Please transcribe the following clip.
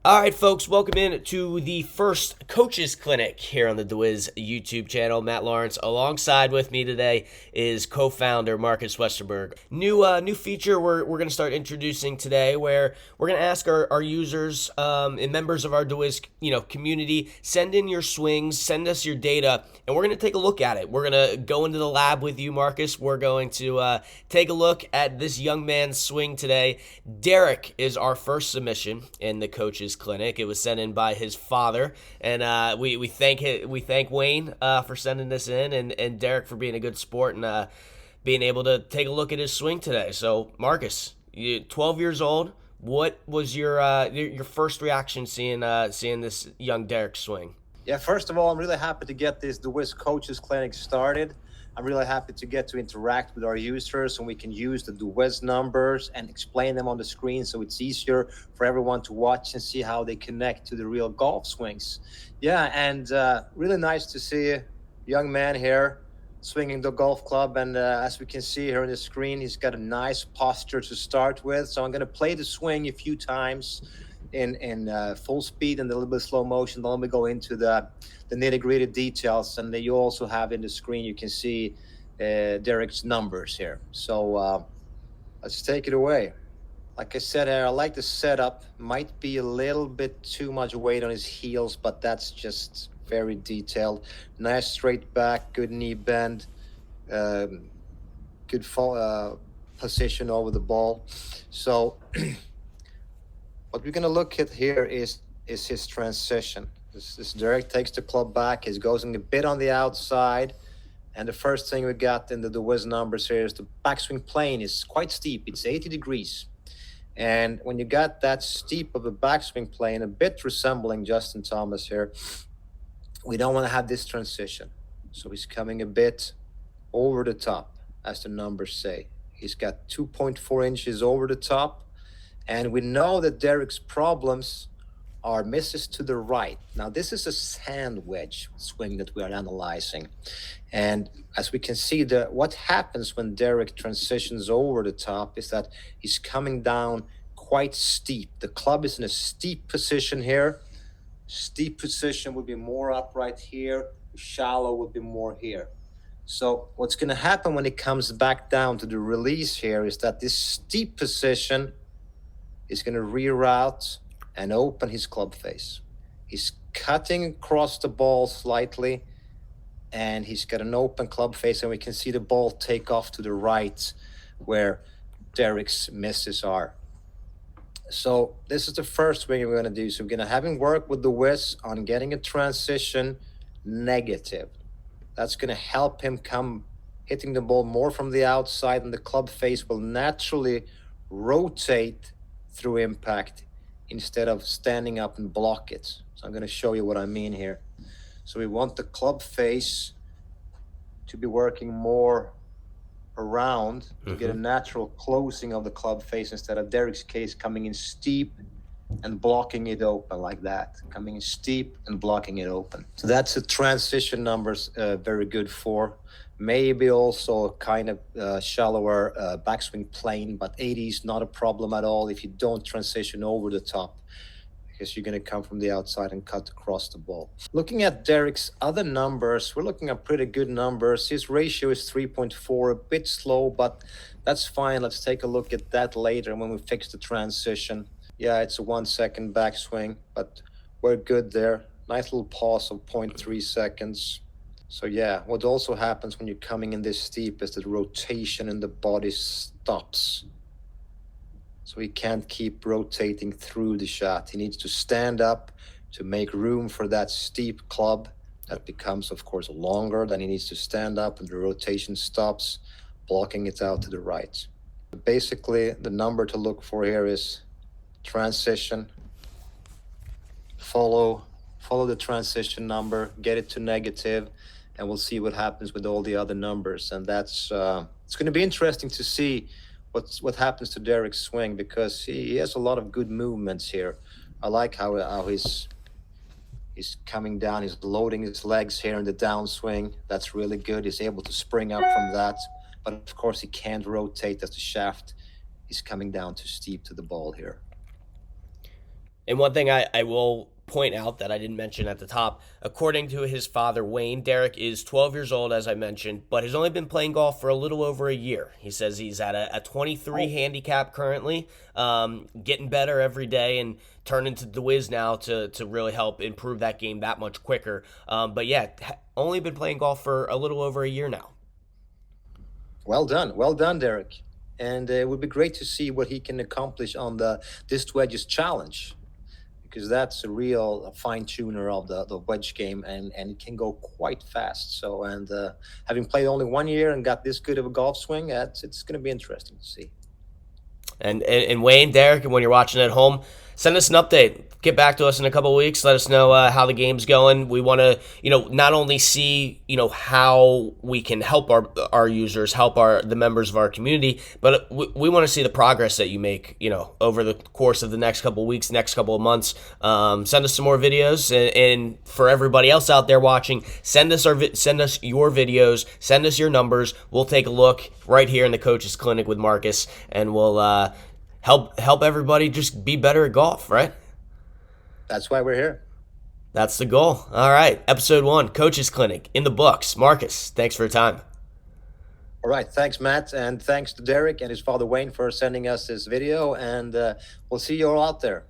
All right, folks, welcome in to the first coaches clinic here on the deWiz YouTube channel. Matt Lawrence, alongside with me today is co-founder Markus Westerberg. New feature we're going to start introducing today, where we're going to ask our users and members of our deWiz community, send in your swings, send us your data, and we're going to take a look at it. We're going to go into the lab with you, Markus. We're going to take a look at this young man's swing today. Derek is our first submission in the coaches clinic. It was sent in by his father, and we thank Wayne for sending this in, and Derek for being a good sport and being able to take a look at his swing today. So, Markus, you 12 years old. What was your first reaction seeing this young Derek swing? Yeah, first of all, I'm really happy to get this deWiz Coaches Clinic started. I'm really happy to get to interact with our users, and we can use the deWiz numbers and explain them on the screen, so it's easier for everyone to watch and see how they connect to the real golf swings. Yeah, and really nice to see a young man here swinging the golf club, and as we can see here on the screen, he's got a nice posture to start with. So I'm going to play the swing a few times in full speed and a little bit slow motion. Then we go into the nitty-gritty details, and then you also have in the screen, you can see Derek's numbers here. So let's take it away. Like I said, I like the setup. Might be a little bit too much weight on his heels, but that's just very detailed. Nice straight back, good knee bend, good position over the ball. So what we're going to look at here is his transition. This Derek takes the club back. He goes a bit on the outside. And the first thing we got in the deWiz numbers here is the backswing plane is quite steep. It's 80 degrees. And when you got that steep of a backswing plane, a bit resembling Justin Thomas here, we don't want to have this transition. So he's coming a bit over the top, as the numbers say. He's got 2.4 inches over the top. And we know that Derek's problems are misses to the right. Now, this is a sand wedge swing that we are analyzing. And as we can see, what happens when Derek transitions over the top is that he's coming down quite steep. The club is in a steep position here. Steep position would be more upright here. Shallow would be more here. So what's going to happen when it comes back down to the release here is that this steep position is going to reroute and open his club face. He's cutting across the ball slightly, and he's got an open club face, and we can see the ball take off to the right where Derek's misses are. So this is the first swing we're going to do. So we're going to have him work with deWiz on getting a transition negative. That's going to help him come hitting the ball more from the outside, and the club face will naturally rotate through impact instead of standing up and block it. So I'm going to show you what I mean here. So we want the club face to be working more around to get a natural closing of the club face, instead of Derek's case coming in steep and blocking it open like that. Coming in steep and blocking it open. So that's the transition numbers very good for. Maybe also a kind of shallower backswing plane, but 80 is not a problem at all if you don't transition over the top, because you're going to come from the outside and cut across the ball. Looking at Derek's other numbers, we're looking at pretty good numbers. His ratio is 3.4, a bit slow, but that's fine. Let's take a look at that later when we fix the transition. Yeah, it's a 1 second backswing, but we're good there. Nice little pause of 0.3 seconds. So yeah, what also happens when you're coming in this steep is that rotation in the body stops. So he can't keep rotating through the shot. He needs to stand up to make room for that steep club. That becomes, of course, longer. Then he needs to stand up and the rotation stops, blocking it out to the right. Basically, the number to look for here is transition. Follow the transition number, get it to negative, and we'll see what happens with all the other numbers. And that's it's going to be interesting to see what happens to Derek's swing, because he has a lot of good movements here. I like how he's coming down, he's loading his legs here in the downswing. That's really good. He's able to spring up from that, but of course he can't rotate as the shaft is coming down too steep to the ball here. And one thing I will point out that I didn't mention at the top, according to his father, Wayne, Derek is 12 years old, as I mentioned, but has only been playing golf for a little over a year. He says he's at a 23 handicap currently, getting better every day and turning to deWiz now to really help improve that game that much quicker. But yeah, only been playing golf for a little over a year now. Well done, Derek. And it would be great to see what he can accomplish on the this wedges challenge, because that's a real fine tuner of the wedge game, and it can go quite fast. So, and having played only 1 year and got this good of a golf swing, it's going to be interesting to see. And Wayne, Derek, and when you're watching at home, send us an update. Get back to us in a couple of weeks. Let us know how the game's going. We want to, not only see, how we can help our users, help the members of our community, but we want to see the progress that you make, over the course of the next couple of weeks, next couple of months. Send us some more videos, and for everybody else out there watching, send us your videos, send us your numbers. We'll take a look right here in the Coaches Clinic with Markus, and we'll help everybody just be better at golf, right? That's why we're here. That's the goal. All right. Episode 1, Coaches Clinic, in the books. Markus, thanks for your time. All right. Thanks, Matt. And thanks to Derek and his father, Wayne, for sending us this video. And we'll see you all out there.